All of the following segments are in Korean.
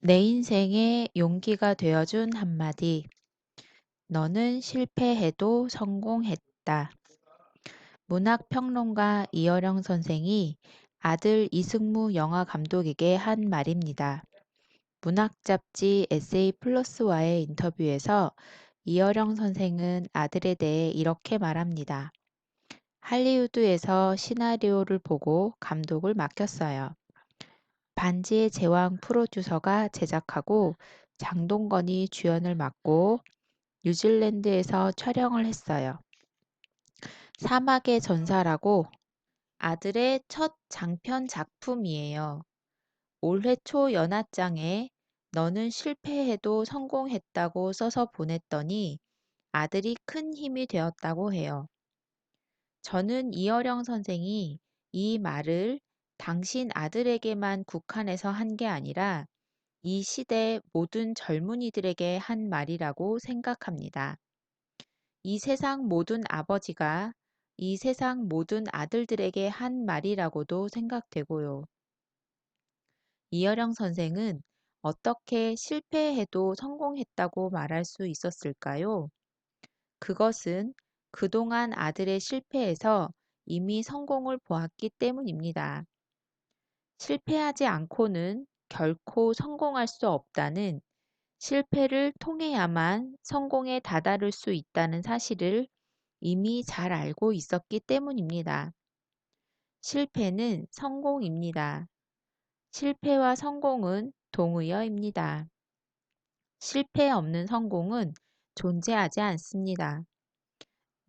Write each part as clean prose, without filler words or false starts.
내 인생에 용기가 되어준 한마디. 너는 실패해도 성공했다. 문학평론가 이어령 선생이 아들 이승무 영화 감독에게 한 말입니다. 문학 잡지 에세이 플러스와의 인터뷰에서 이어령 선생은 아들에 대해 이렇게 말합니다. 할리우드에서 시나리오를 보고 감독을 맡겼어요. 반지의 제왕 프로듀서가 제작하고 장동건이 주연을 맡고 뉴질랜드에서 촬영을 했어요. 사막의 전사라고 아들의 첫 장편 작품이에요. 올해 초 연하장에 너는 실패해도 성공했다고 써서 보냈더니 아들이 큰 힘이 되었다고 해요. 저는 이어령 선생이 이 말을 당신 아들에게만 국한해서 한 게 아니라 이 시대 모든 젊은이들에게 한 말이라고 생각합니다. 이 세상 모든 아버지가 이 세상 모든 아들들에게 한 말이라고도 생각되고요. 이어령 선생은 어떻게 실패해도 성공했다고 말할 수 있었을까요? 그것은 그동안 아들의 실패에서 이미 성공을 보았기 때문입니다. 실패하지 않고는 결코 성공할 수 없다는 실패를 통해야만 성공에 다다를 수 있다는 사실을 이미 잘 알고 있었기 때문입니다. 실패는 성공입니다. 실패와 성공은 동의어입니다. 실패 없는 성공은 존재하지 않습니다.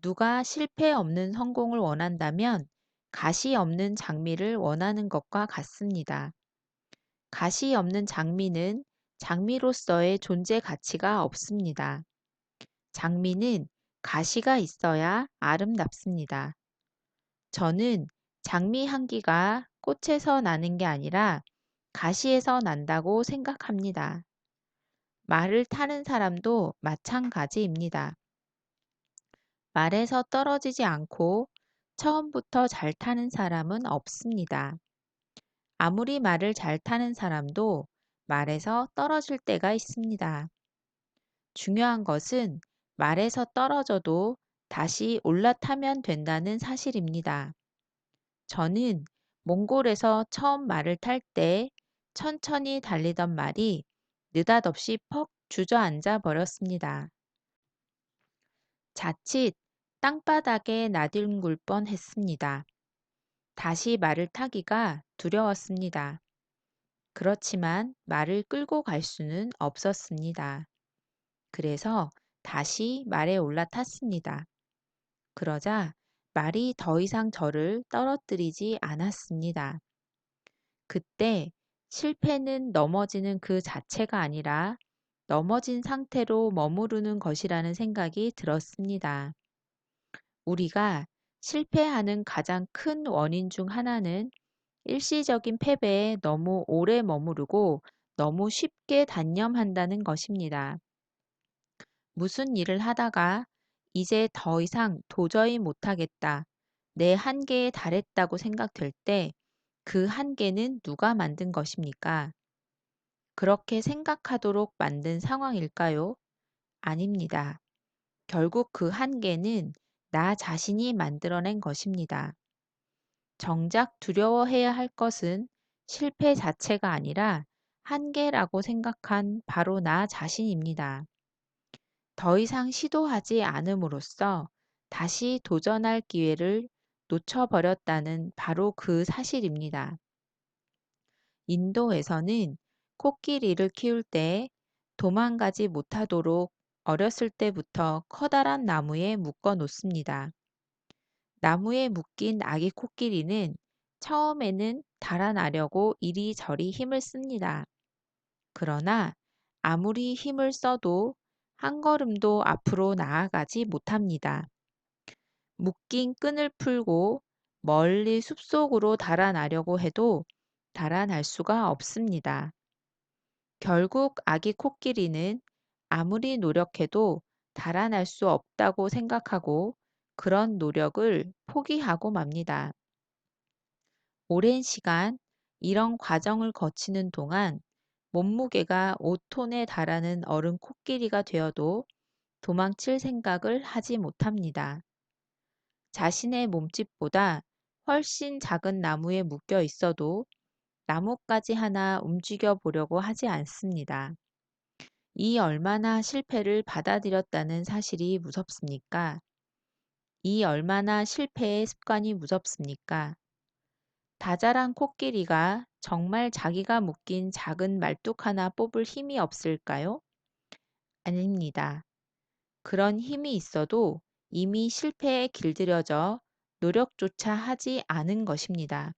누가 실패 없는 성공을 원한다면 가시 없는 장미를 원하는 것과 같습니다. 가시 없는 장미는 장미로서의 존재 가치가 없습니다. 장미는 가시가 있어야 아름답습니다. 저는 장미 향기가 꽃에서 나는 게 아니라 가시에서 난다고 생각합니다. 말을 타는 사람도 마찬가지입니다. 말에서 떨어지지 않고 처음부터 잘 타는 사람은 없습니다. 아무리 말을 잘 타는 사람도 말에서 떨어질 때가 있습니다. 중요한 것은 말에서 떨어져도 다시 올라타면 된다는 사실입니다. 저는 몽골에서 처음 말을 탈 때 천천히 달리던 말이 느닷없이 퍽 주저앉아 버렸습니다. 자칫 땅바닥에 나뒹굴 뻔 했습니다. 다시 말을 타기가 두려웠습니다. 그렇지만 말을 끌고 갈 수는 없었습니다. 그래서 다시 말에 올라탔습니다. 그러자 말이 더 이상 저를 떨어뜨리지 않았습니다. 그때 실패는 넘어지는 그 자체가 아니라 넘어진 상태로 머무르는 것이라는 생각이 들었습니다. 우리가 실패하는 가장 큰 원인 중 하나는 일시적인 패배에 너무 오래 머무르고 너무 쉽게 단념한다는 것입니다. 무슨 일을 하다가 이제 더 이상 도저히 못하겠다. 내 한계에 달했다고 생각될 때 그 한계는 누가 만든 것입니까? 그렇게 생각하도록 만든 상황일까요? 아닙니다. 결국 그 한계는 나 자신이 만들어낸 것입니다. 정작 두려워해야 할 것은 실패 자체가 아니라 한계라고 생각한 바로 나 자신입니다. 더 이상 시도하지 않음으로써 다시 도전할 기회를 놓쳐버렸다는 바로 그 사실입니다. 인도에서는 코끼리를 키울 때 도망가지 못하도록 어렸을 때부터 커다란 나무에 묶어 놓습니다. 나무에 묶인 아기 코끼리는 처음에는 달아나려고 이리저리 힘을 씁니다. 그러나 아무리 힘을 써도 한 걸음도 앞으로 나아가지 못합니다. 묶인 끈을 풀고 멀리 숲속으로 달아나려고 해도 달아날 수가 없습니다. 결국 아기 코끼리는 아무리 노력해도 달아날 수 없다고 생각하고 그런 노력을 포기하고 맙니다. 오랜 시간 이런 과정을 거치는 동안 몸무게가 5톤에 달하는 어른 코끼리가 되어도 도망칠 생각을 하지 못합니다. 자신의 몸집보다 훨씬 작은 나무에 묶여 있어도 나뭇가지 하나 움직여 보려고 하지 않습니다. 이 얼마나 실패를 받아들였다는 사실이 무섭습니까? 이 얼마나 실패의 습관이 무섭습니까? 다자란 코끼리가 정말 자기가 묶인 작은 말뚝 하나 뽑을 힘이 없을까요? 아닙니다. 그런 힘이 있어도 이미 실패에 길들여져 노력조차 하지 않은 것입니다.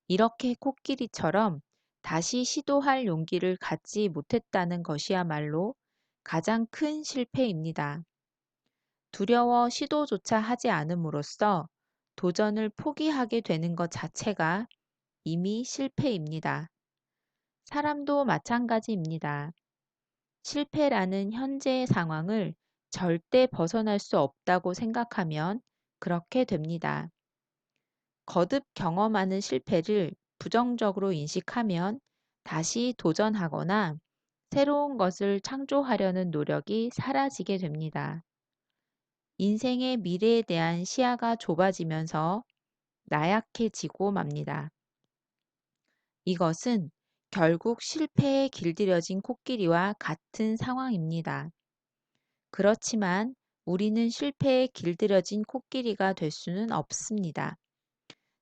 이렇게 코끼리처럼 다시 시도할 용기를 갖지 못했다는 것이야말로 가장 큰 실패입니다. 두려워 시도조차 하지 않음으로써 도전을 포기하게 되는 것 자체가 이미 실패입니다. 사람도 마찬가지입니다. 실패라는 현재의 상황을 절대 벗어날 수 없다고 생각하면 그렇게 됩니다. 거듭 경험하는 실패를 부정적으로 인식하면 다시 도전하거나 새로운 것을 창조하려는 노력이 사라지게 됩니다. 인생의 미래에 대한 시야가 좁아지면서 나약해지고 맙니다. 이것은 결국 실패에 길들여진 코끼리와 같은 상황입니다. 그렇지만 우리는 실패에 길들여진 코끼리가 될 수는 없습니다.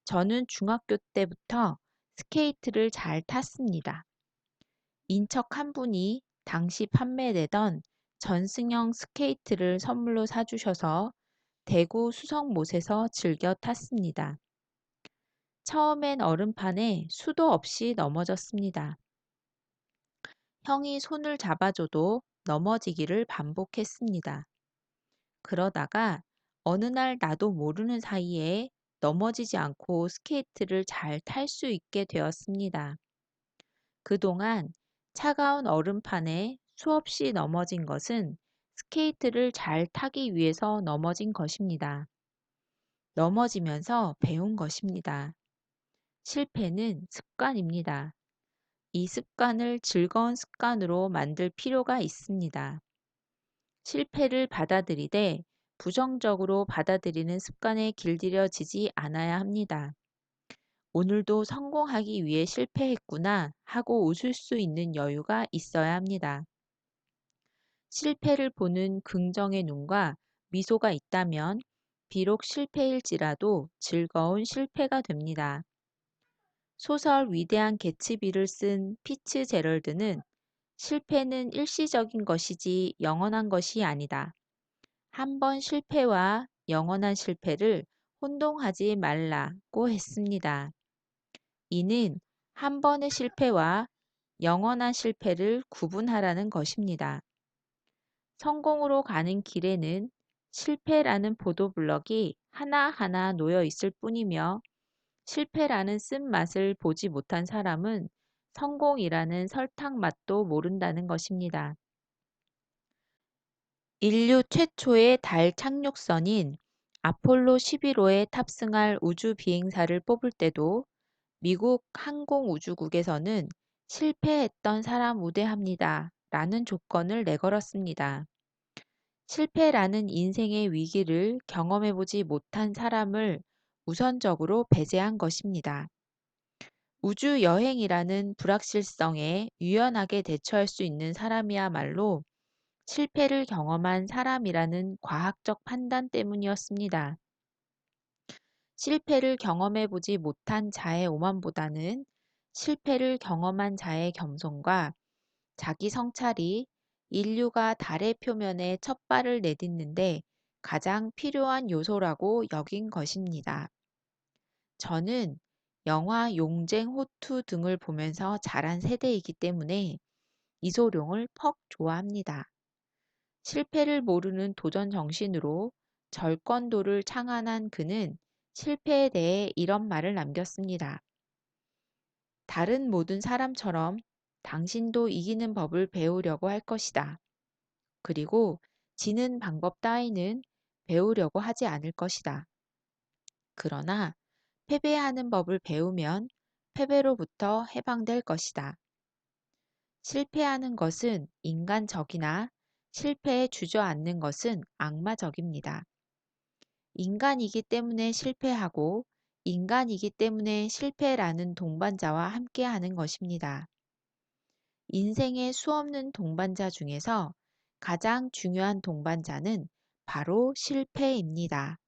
저는 중학교 때부터 스케이트를 잘 탔습니다. 인척 한 분이 당시 판매되던 전승형 스케이트를 선물로 사주셔서 대구 수성못에서 즐겨 탔습니다. 처음엔 얼음판에 수도 없이 넘어졌습니다. 형이 손을 잡아줘도 넘어지기를 반복했습니다. 그러다가 어느 날 나도 모르는 사이에 넘어지지 않고 스케이트를 잘 탈 수 있게 되었습니다. 그동안 차가운 얼음판에 수없이 넘어진 것은 스케이트를 잘 타기 위해서 넘어진 것입니다. 넘어지면서 배운 것입니다. 실패는 습관입니다. 이 습관을 즐거운 습관으로 만들 필요가 있습니다. 실패를 받아들이되 부정적으로 받아들이는 습관에 길들여지지 않아야 합니다. 오늘도 성공하기 위해 실패했구나 하고 웃을 수 있는 여유가 있어야 합니다. 실패를 보는 긍정의 눈과 미소가 있다면 비록 실패일지라도 즐거운 실패가 됩니다. 소설 위대한 개츠비를 쓴 피츠제럴드는 실패는 일시적인 것이지 영원한 것이 아니다. 한 번 실패와 영원한 실패를 혼동하지 말라고 했습니다. 이는 한 번의 실패와 영원한 실패를 구분하라는 것입니다. 성공으로 가는 길에는 실패라는 보도블럭이 하나하나 놓여 있을 뿐이며 실패라는 쓴맛을 보지 못한 사람은 성공이라는 설탕 맛도 모른다는 것입니다. 인류 최초의 달 착륙선인 아폴로 11호에 탑승할 우주 비행사를 뽑을 때도 미국 항공우주국에서는 실패했던 사람 우대합니다. 라는 조건을 내걸었습니다. 실패라는 인생의 위기를 경험해보지 못한 사람을 우선적으로 배제한 것입니다. 우주 여행이라는 불확실성에 유연하게 대처할 수 있는 사람이야말로 실패를 경험한 사람이라는 과학적 판단 때문이었습니다. 실패를 경험해보지 못한 자의 오만보다는 실패를 경험한 자의 겸손과 자기 성찰이 인류가 달의 표면에 첫 발을 내딛는데 가장 필요한 요소라고 여긴 것입니다. 저는 영화 용쟁 호투 등을 보면서 자란 세대이기 때문에 이소룡을 퍽 좋아합니다. 실패를 모르는 도전 정신으로 절권도를 창안한 그는 실패에 대해 이런 말을 남겼습니다. 다른 모든 사람처럼 당신도 이기는 법을 배우려고 할 것이다. 그리고 지는 방법 따위는 배우려고 하지 않을 것이다. 그러나 패배하는 법을 배우면 패배로부터 해방될 것이다. 실패하는 것은 인간적이나 실패에 주저앉는 것은 악마적입니다. 인간이기 때문에 실패하고 인간이기 때문에 실패라는 동반자와 함께하는 것입니다. 인생의 수없는 동반자 중에서 가장 중요한 동반자는 바로 실패입니다.